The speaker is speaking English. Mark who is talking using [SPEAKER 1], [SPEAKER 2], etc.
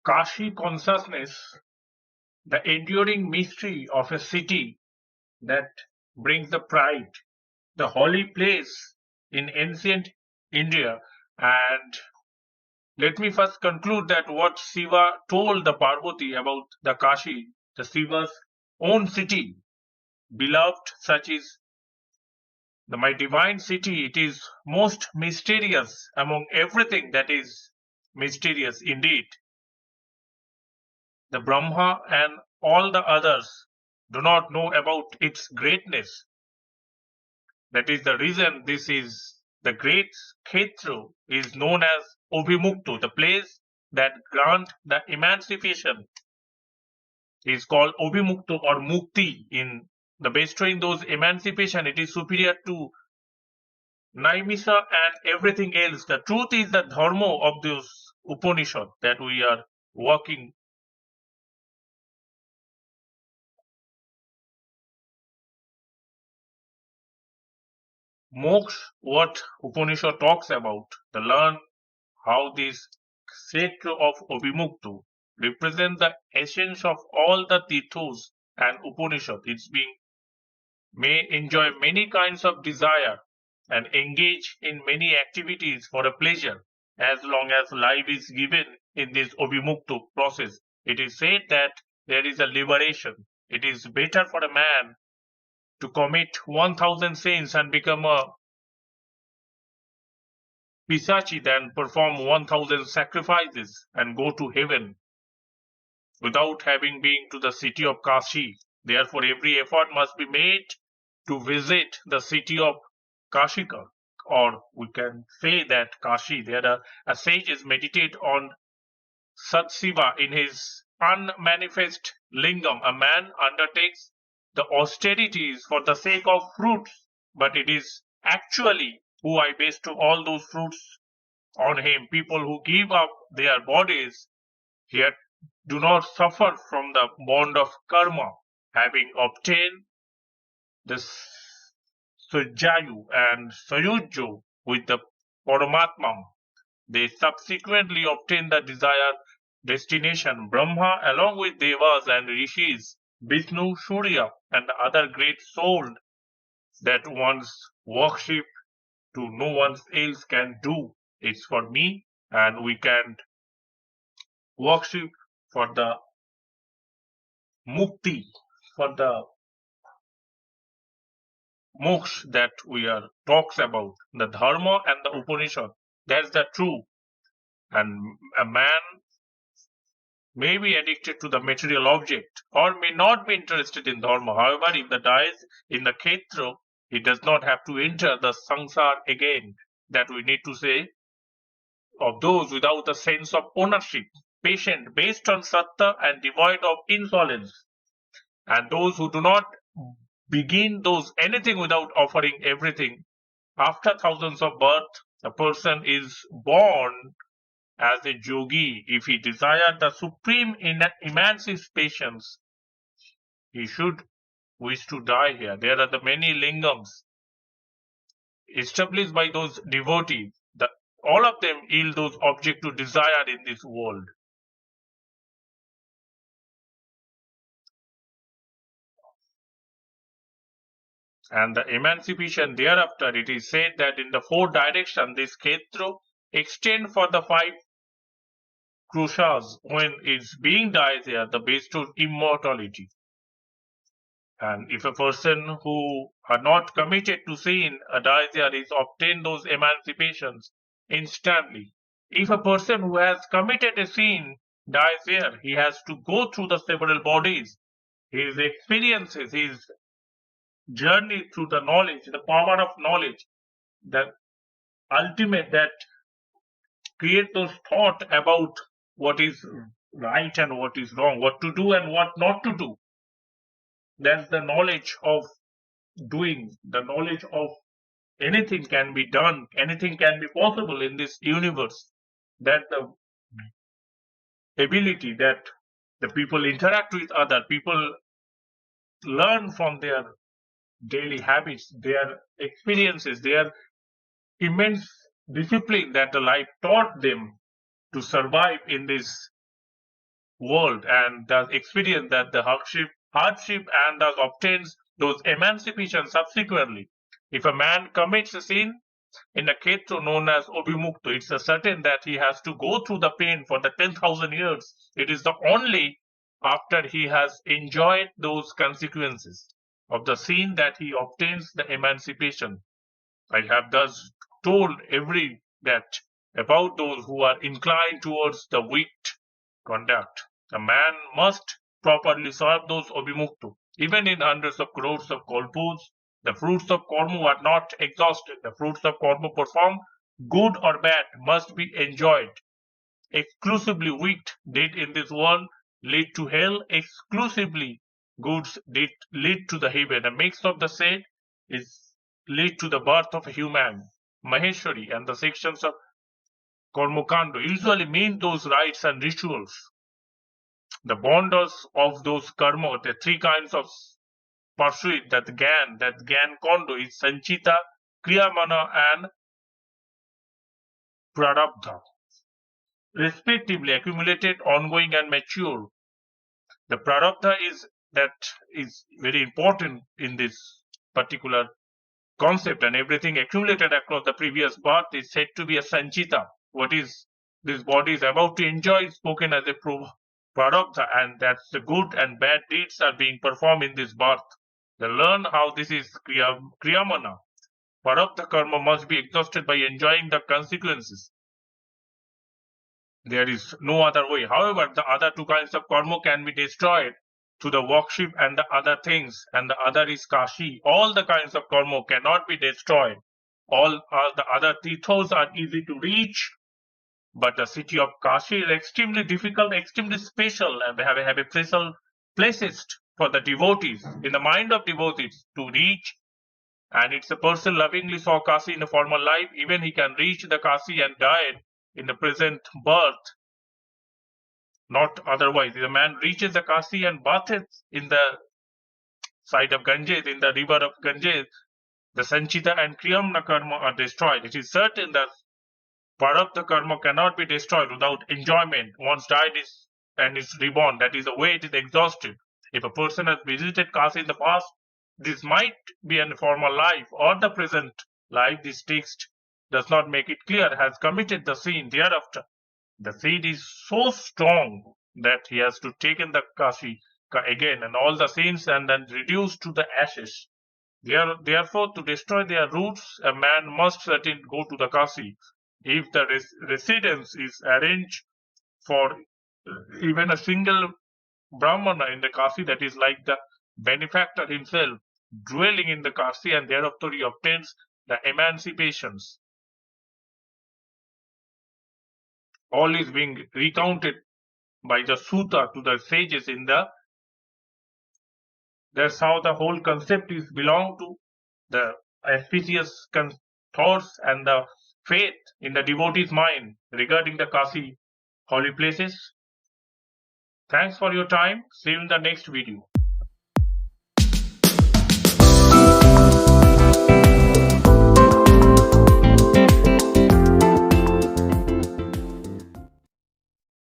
[SPEAKER 1] Kashi consciousness, the enduring mystery of a city that brings the pride, the holy place in ancient India. And let me first conclude that what Shiva told the Parvati about the Kashi, the Shiva's own city, beloved, such is my divine city. It is most mysterious among everything that is mysterious indeed. The Brahma and all the others do not know about its greatness. That is the reason this is the great Khetru is known as Obhimuktu, the place that grant the emancipation is called Obhimuktu or Mukti. In the bestowing those emancipation, it is superior to Naimisa and everything else. The truth is the dharma of those Upanishad that we are working. Moksha, what Upanishad talks about, the learn how this kshetra of Abhimuktu represent the essence of all the tithos and Upanishad. It's being may enjoy many kinds of desire and engage in many activities for a pleasure as long as life is given in this Abhimuktu process. It is said that there is a liberation. It is better for a man to commit 1000 sins and become a Pisachi than perform 1000 sacrifices and go to heaven without having been to the city of Kashi. Therefore, every effort must be made to visit the city of Kashika, or we can say that Kashi. There are sages meditate on Satsiva in his unmanifest lingam. A man undertakes the austerities for the sake of fruits, but it is actually who I bestow all those fruits on him. People who give up their bodies yet do not suffer from the bond of karma, having obtained the Sujayu and Sayujo with the Paramatma. They subsequently obtain the desired destination. Brahma, along with Devas and Rishis, Vishnu, Surya, and the other great souls that one's worship to no one else can do. It's for me, and we can worship for the mukti, for the moksha that we are talks about, the dharma and the Upanishad. That's the true. And a man may be addicted to the material object or may not be interested in dharma. However, if the dies in the khetra, he does not have to enter the sansar again. That we need to say of those without the sense of ownership, patient, based on satta and devoid of insolence, and those who do not begin those anything without offering everything. After thousands of births, a person is born as a yogi. If he desires the supreme emancipation, he should wish to die here. There are the many lingams established by those devotees. All of them yield those objects to desire in this world. And the emancipation thereafter, it is said that in the four directions, this khetra extend for the five krushas. When it's being died there, the bestowed immortality. And if a person who are not committed to sin dies there, is obtain those emancipations instantly. If a person who has committed a sin dies there, he has to go through the several bodies, his experiences, his journey through the knowledge, the power of knowledge, the ultimate that create those thought about what is right and what is wrong, what to do and what not to do. That's the knowledge of doing, the knowledge of anything can be done, anything can be possible in this universe. That the ability that the people interact with other people, learn from their daily habits, their experiences, their immense discipline that the life taught them to survive in this world and thus experience that the hardship and thus obtains those emancipation subsequently. If a man commits a sin in a Keto known as Obimukto, it's a certain that he has to go through the pain for the 10,000 years. It is the only after he has enjoyed those consequences of the sin that he obtains the emancipation. I have thus told every that about those who are inclined towards the wicked conduct. A man must properly serve those obimuktu. Even in hundreds of crores of kolpus, the fruits of karma are not exhausted. The fruits of karma performed, good or bad, must be enjoyed. Exclusively wicked deed in this world lead to hell. Exclusively goods did lead to the heaven. A mix of the said is lead to the birth of a human. Maheshwari and the sections of Kormokando usually mean those rites and rituals. The bonders of those karma, the three kinds of pursuit, that Gyan Kondo is Sanchita, Kriyamana, and Prarabdha, respectively accumulated, ongoing, and mature. The Prarabdha is very important in this particular concept, and everything accumulated across the previous birth is said to be a Sanchita. What is this body is about to enjoy is spoken as a Prarabdha, and that's the good and bad deeds are being performed in this birth. They learn how this is Kriyamana. Prarabdha karma must be exhausted by enjoying the consequences. There is no other way. However, the other two kinds of karma can be destroyed to the worship and the other things, and the other is Kashi. All the kinds of karma cannot be destroyed. All the other tirthas are easy to reach, but the city of Kashi is extremely difficult, extremely special, and they have a special places for the devotees in the mind of devotees to reach. And it's a person lovingly saw Kashi in the former life, even he can reach the Kashi and die in the present birth, not otherwise. If a man reaches the Kashi and bathes in the side of Ganges, in the river of Ganges, the Sanchita and Kriyamna karma are destroyed. It is certain that Prarabdha karma cannot be destroyed without enjoyment. Once died and is reborn, that is the way it is exhausted. If a person has visited Kashi in the past, this might be a former life or the present life. This text does not make it clear, has committed the sin thereafter. The seed is so strong that he has to take in the Kashi again and all the sins and then reduced to the ashes. Therefore, to destroy their roots, a man must certainly go to the Kashi. If the residence is arranged for even a single Brahmana in the Kashi, that is like the benefactor himself, dwelling in the Kashi, and thereafter he obtains the emancipations. All is being recounted by the Sutta to the sages in the. That's how the whole concept is belong to the auspicious thoughts and the faith in the devotee's mind regarding the Kashi holy places. Thanks for your time. See you in the next video.